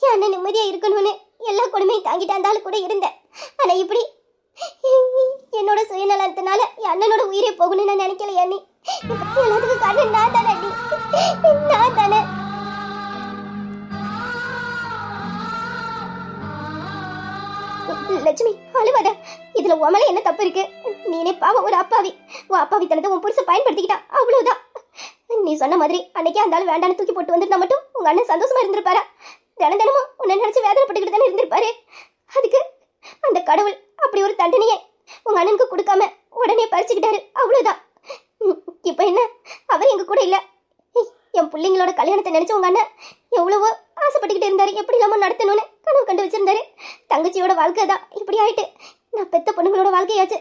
என் அண்ணன் நிம்மதியா இருக்கணும்னு எல்லா கொடுமையும் தாங்கிட்டு அந்த ஆளு கூட இருந்தேன். ஆனா இப்படி என்னோட சுயநலத்தினால என் அண்ணனோட உயிரே போகணும்னு நான் நினைக்கலையா நீ? எல்லாத்துக்கும் காரணம் நான் தானே அண்ணி, நான் தானே. லட்சுமி அழுவாத, இதுல உமல என்ன தப்பு இருக்கு? நீனே பாவம் ஒரு அப்பாவி. உன் அப்பாவித்தனத்தை உன் புருஷன் பயன்படுத்திக்கிட்டான், அவ்வளவுதான். நீ சொன்ன மாதிரி அன்னைக்கே அந்த ஆள் வேண்டான்னு தூக்கி போட்டு வந்துருந்தா மட்டும் உங்க அண்ணன் சந்தோஷமா இருந்திருப்பாரா? தினமும் உன்னை நினைச்சு வேதனைப்பட்டுக்கிட்டு தானே இருந்திருப்பாரு. அதுக்கு அந்த கடவுள் அப்படி ஒரு தண்டனையை உங்க அண்ணனுக்கு கொடுக்காம உடனே பறிச்சுக்கிட்டாரு, அவ்வளவுதான். இப்ப என்ன, அவர் எங்க கூட இல்ல. என் பிள்ளைங்களோட கல்யாணத்தை நினைச்சு உங்க அண்ணன் எவ்வளவோ ஆசைப்பட்டுக்கிட்டு இருந்தாரு, எப்படி இல்லாம நடத்தணும்னு கனவு கண்டு வச்சிருந்தாரு. தங்கச்சியோட வாழ்க்கை தான் இப்படி ஆயிட்டு. நான் பெத்த பொண்ணுங்களோட வாழ்க்கையாச்சு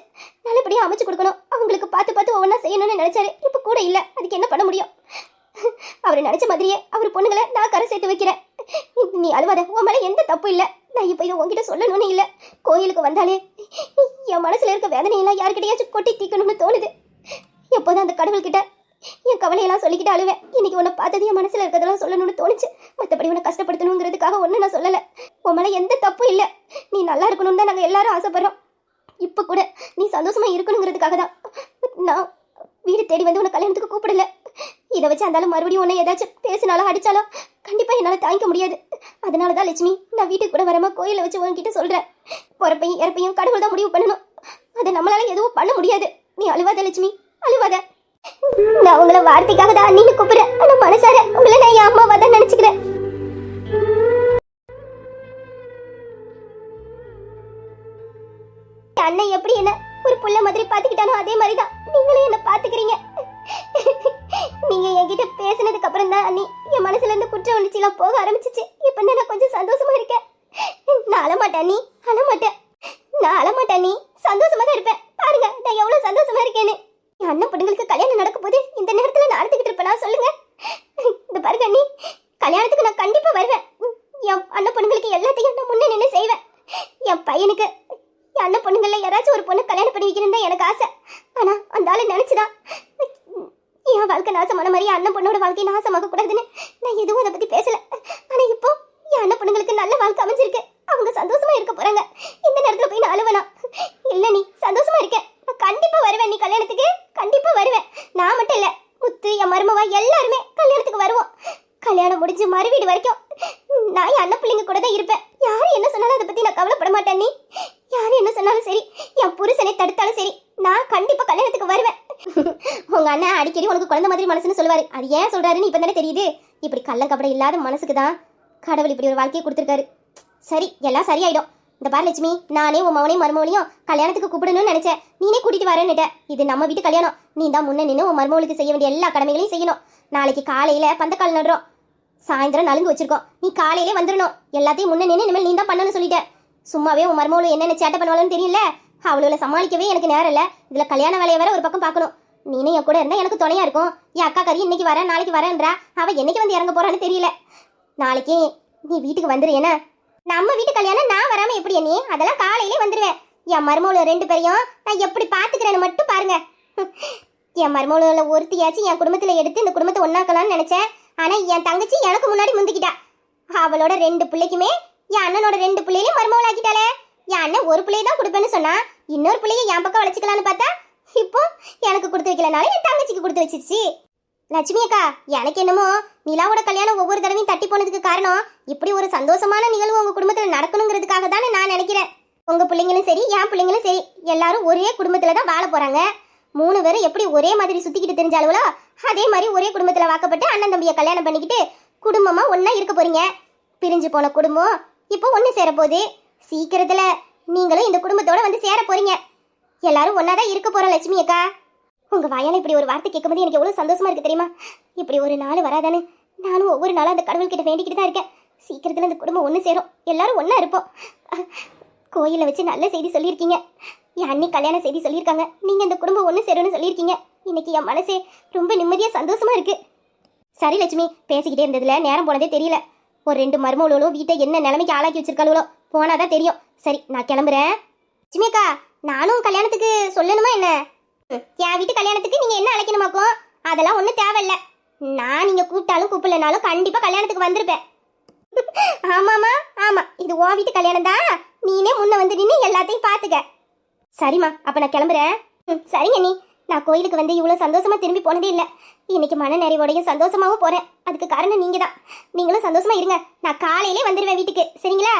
நல்லபடியா அமைச்சு கொடுக்கணும், அவங்களுக்கு பார்த்து ஒவ்வொன்றா செய்யணும்னு நினைச்சாரு. இப்ப கூட இல்ல, அதுக்கு என்ன பண்ண முடியும்? அவரை நினைச்ச மாதிரியே அவர் பொண்ணுங்களை நான் கரை சேர்த்து வைக்கிறேன். நீ அழுவாத, உன் மேல எந்த தப்பு இல்ல. நான் இப்ப இதை உங்ககிட்ட சொல்லணும்னு இல்ல. கோயிலுக்கு வந்தாலே என் மனசுல இருக்க வேதனையெல்லாம் யாருக்கிட்டையாச்சும் கொட்டி தீக்கணும்னு தோணுது. எப்போதான் அந்த கடவுள்கிட்ட என் கவலையெல்லாம் சொல்லிக்கிட்டு அழுவேன். இன்னைக்கு உன்னை பார்த்தது என் மனசுல இருக்கிறதெல்லாம் சொல்லணும்னு தோணுச்சு. மற்றபடி உன்னை கஷ்டப்படுத்தணுங்கிறதுக்காக ஒன்றும் நான் சொல்லலை. உன் மேலே எந்த தப்பும் இல்லை. நீ நல்லா இருக்கணும்னு தான் நாங்கள் எல்லாரும் ஆசைப்படுறோம். இப்போ கூட நீ சந்தோஷமா இருக்கணுங்கிறதுக்காக தான் நான் வீடு தேடி வந்து உன்னை கல்யாணத்துக்கு கூப்பிடல. இதை வச்சு அந்தாலும் மறுபடியும் உன்னை ஏதாச்சும் பேசினாலும் அடிச்சாலும் கண்டிப்பாக என்னால் தாங்கிக்க முடியாது. அதனால தான் லட்சுமி நான் வீட்டுக்கு கூட வரமா கோயிலை வச்சு உன்கிட்ட சொல்கிறேன். பிறப்பையும் இறப்பையும் கடவுள் தான் முடிவு பண்ணணும். அதை நம்மளால எதுவும் பண்ண முடியாது. நீ அழுவாத லட்சுமி, அழுவாத. நான் உங்களை வார்த்தைக்காக தான் அண்ணின்னு கூப்பிடுறேன். ஆனா மனசார உங்களை நான் என் அம்மாவா தான் நினைச்சுக்கிறேன். அண்ணன் எப்படி என்ன ஒரு புள்ள மாதிரி பாத்துக்கிட்டானோ அதே மாதிரிதான் நீங்களும் என்ன பாத்துக்கிறீங்க. நீங்க என்கிட்ட பேசினதுக்கு அப்புறம் தான் அண்ணி என் மனசுல இருந்து குற்ற உணர்ச்சி எல்லாம் போக ஆரம்பிச்சிச்சு. இப்ப நான் கொஞ்சம் சந்தோஷமா இருக்கேன். நான் அழமாட்டேன் அண்ணி, அழமாட்டேன். நான் அழமாட்டேன் அண்ணி, சந்தோஷமா தான் இருப்பேன். பாருங்க நான் எவ்வளவு சந்தோஷமா இருக்கேன்னு. என் அண்ணன் பொண்ணுங்களுக்கு கல்யாணம் நடக்கும் போது இந்த நேரத்துல நான் அழுதுகிட்டு இருப்பேனா சொல்லுங்க? இந்த பாருங்க அண்ணி, கல்யாணத்துக்கு நான் கண்டிப்பா வருவேன். என் அண்ணன் பொண்ணுங்களுக்கு எல்லாத்தையும் நான் முன்னே நின்று செய்வேன். என் பையனுக்கு என் அண்ணன் பொண்ணுங்கள யாராச்சும் ஒரு பொண்ணு கல்யாணம் பண்ணி வைக்கணும் தான் எனக்கு ஆசை. ஆனா அந்த ஆளு நினைச்சுதான் என் வாழ்க்கை நாசமான மாதிரி அண்ணன் பொண்ணோட வாழ்க்கை நாசமாக கூடாதுன்னு நான் எதுவும் அதை பத்தி பேசல. ஆனா இப்போ என் அண்ணன் பொண்ணுங்களுக்கு நல்ல வாழ்க்கை அமைஞ்சிருக்கு. அவங்க சந்தோஷமா இருக்க போறாங்க. இந்த நேரத்துல போய் நான் அழுவனா? இல்ல நீ சந்தோஷமா இருக்கேன். நான் கண்டிப்பா வருவேன். நீ கல்யாணத்துக்கு கண்டிப்பா வருவேன். நான் மட்டும் இல்ல, முத்து என் மருமவா எல்லாருமே கல்யாணத்துக்கு வருவோம். கல்யாணம் முடிஞ்சு மறுவீடு வரைக்கும் கூட தான் இருப்பேன். யார் என்ன சொன்னாலும் அதை பத்தி நான் கவலைப்பட மாட்டேன். நீ யார் என்ன சொன்னாலும் சரி, என் புருஷனை தடுத்தாலும் சரி, நான் கண்டிப்பா கல்யாணத்துக்கு வருவேன். உங்க அண்ணன் அடிக்கடி உனக்கு குழந்தை மாதிரி மனசுன்னு சொல்லுவாரு. அது ஏன் சொல்றாருன்னு இப்ப தானே தெரியுது. இப்படி கள்ளம் கபடம் இல்லாத மனசுக்கு தான் கடவுள் இப்படி ஒரு வாழ்க்கையை கொடுத்துருக்காரு. சரி, எல்லாம் சரியாயிடும். இந்த பார் லட்சுமி, நானே உன் மவனையும் மருமவளையும் கல்யாணத்துக்கு கூப்பிடணும்னு நினைச்சேன். நீனே கூட்டிட்டு வரேன்னுட்ட. இது நம்ம வீட்டு கல்யாணம். நீ தான் முன்ன நின்று உன் மருமவளுக்கு செய்ய வேண்டிய எல்லா கடமைகளையும் செய்யணும். நாளைக்கு காலையில பந்தக்கால் நடுறோம், சாயந்தரம் நலுங்கு வச்சிருக்கோம். நீ காலையிலே வந்துடணும். எல்லாத்தையும் முன்ன நின்று இனிமேல் நீ தான் பண்ணணும்னு சொல்லிட்டேன். சும்மாவே உன் மருமவளும் என்னென்ன சேட்டை பண்ணுவாளுன்னு தெரியல. அவளோட சமாளிக்கவே எனக்கு நேரம் இல்லை. இதுல கல்யாண வேலையை வேற ஒரு பக்கம் பார்க்கணும். நீனே என் கூட இருந்தா எனக்கு துணையா இருக்கும். என் அக்கா கறி இன்னைக்கு வரேன் நாளைக்கு வரேன்றா. அவ என்னைக்கு வந்து இறங்க போறான்னு தெரியல. நாளைக்கு நீ வீட்டுக்கு வந்துரு. என்ன நம்ம வீட்டு கல்யாணம் நான் வராம எப்படி நீ? அதெல்லாம் காலையிலே வந்துருவேன். என் மருமவள 2 பேரையும் நான் எப்படி பாத்துக்கிறேன்னு மட்டும் பாருங்க. என் மருமவள ஒருத்தியாச்சும் என் குடும்பத்துல எடுத்து இந்த குடும்பத்தை ஒன்னாக்கலாம்னு நினைச்சேன். ஆனா என் தங்கச்சி எனக்கு முன்னாடி முந்திக்கிட்டா. அவளோட 2 பிள்ளைக்குமே என் அண்ணனோட 2 பிள்ளைகளையும் மருமவள் ஆக்கிட்டாளே. என் அண்ணன் ஒரு பிள்ளையை தான் கொடுப்பேன்னு சொன்னா, இன்னொரு பிள்ளைய என் பக்கம் வளைச்சிக்கலான்னு பார்த்தா இப்போ எனக்கு கொடுத்து வைக்கலனாலும் என் தங்கச்சிக்கு கொடுத்து வச்சிருச்சு. லட்சுமி அக்கா, எனக்கு என்னமோ நிலாவோட கல்யாணம் ஒவ்வொரு தடவையும் தட்டி போனதுக்கு காரணம் இப்படி ஒரு சந்தோஷமான நிகழ்வு உங்க குடும்பத்துல நடக்கணுங்கிறதுக்காக தானே நான் நினைக்கிறேன். உங்க பிள்ளைங்களும் சரி, என் பிள்ளைங்களும் சரி, எல்லாரும் ஒரே குடும்பத்துல தான் வாழ போறாங்க. 3 பேரும் எப்படி ஒரே மாதிரி சுத்திக்கிட்டு தெரிஞ்சாலுங்களோ அதே மாதிரி ஒரே குடும்பத்துல வாக்கப்பட்டு அண்ணன் தம்பியை கல்யாணம் பண்ணிக்கிட்டு குடும்பமா ஒன்னா இருக்க போறீங்க. பிரிஞ்சு போன குடும்பம் இப்போ ஒன்னு சேர போகுது. சீக்கிரத்துல நீங்களும் இந்த குடும்பத்தோட வந்து சேர போறீங்க. எல்லாரும் ஒன்னாதான் இருக்க போறோம் லட்சுமி அக்கா. உங்க வாயால இப்படி ஒரு வார்த்தை கேட்கும்போது எனக்கு எவ்வளவு சந்தோஷமா இருக்கு தெரியுமா? இப்படி ஒரு நாள் வராதானே நானும் ஒவ்வொரு நாளும் அந்த கடவுள்கிட்ட வேண்டிக்கிட்டு தான் இருக்கேன். சீக்கிரத்துல இந்த குடும்பம் ஒன்று சேரும், எல்லாரும் ஒன்னா இருப்போம். கோயிலை வச்சு நல்ல செய்தி சொல்லியிருக்கீங்க. என் அண்ணி கல்யாண செய்தி சொல்லியிருக்காங்க. நீங்க இந்த குடும்பம் ஒன்று சேரும்னு சொல்லியிருக்கீங்க. இன்னைக்கு என் மனசே ரொம்ப நிம்மதியா சந்தோஷமா இருக்கு. சரி லட்சுமி, பேசிக்கிட்டே இருந்ததுல நேரம் போனதே தெரியல. ஒரு 2 மருமகளும் வீட்டை என்ன நிலைமைக்கு ஆளாக்கி வச்சிருக்காளோ போனாதான் தெரியும். சரி, நான் கிளம்புறேன். லட்சுமி அக்கா, நானும் கல்யாணத்துக்கு சொல்லணுமா என்ன? என் வீட்டு கல்யாணத்துக்கு நீங்க என்ன அழைக்கணுமாக்கும்? அதெல்லாம் ஒன்றும் தேவையில்ல. நான் நீங்க கூப்பிட்டாலும் கூப்பிடலனாலும் கண்டிப்பா கல்யாணத்துக்கு வந்திருப்பேன். ஆமாமா, ஆமா, இது உன் வீட்டு கல்யாணம் தான். நீனே முன்ன வந்து நின்று எல்லாத்தையும் பாத்துக்க. சரிம்மா, அப்ப நான் கிளம்புறேன். சரிங்க நீ. நான் கோயிலுக்கு வந்து இவ்வளவு சந்தோஷமா திரும்பி போனதே இல்லை. இன்னைக்கு மன நிறைவோடையும் சந்தோஷமாவும் போறேன். அதுக்கு காரணம் நீங்க தான். நீங்களும் சந்தோஷமா இருங்க. நான் காலையிலே வந்துடுவேன் வீட்டுக்கு. சரிங்களா?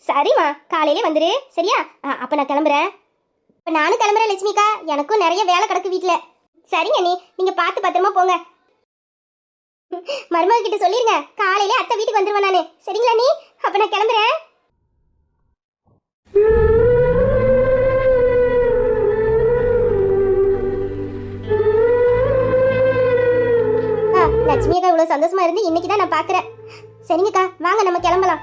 சரிம்மா, காலையிலே வந்துரு. சரியா? அப்ப நான் கிளம்புறேன். இப்ப நானும் கிளம்புறேன் லட்சுமிக்கா. எனக்கும் நிறைய வேலை கிடக்கு வீட்டுல. சரிங்க நீ, நீங்க பார்த்து பத்திரமா போங்க. மருமக கிட்ட சொல்லிருங்க காலையிலே அத்தை வீட்டுக்கு வந்துருவேன் நானு. சரிங்களா நீ? அப்ப நான் கிளம்புறேன். லட்சுமி அக்கா இவ்வளவு சந்தோஷமா இருந்து இன்னைக்கு தான் நான் பாக்குறேன். சரிங்கக்கா, வாங்க நம்ம கிளம்பலாம்.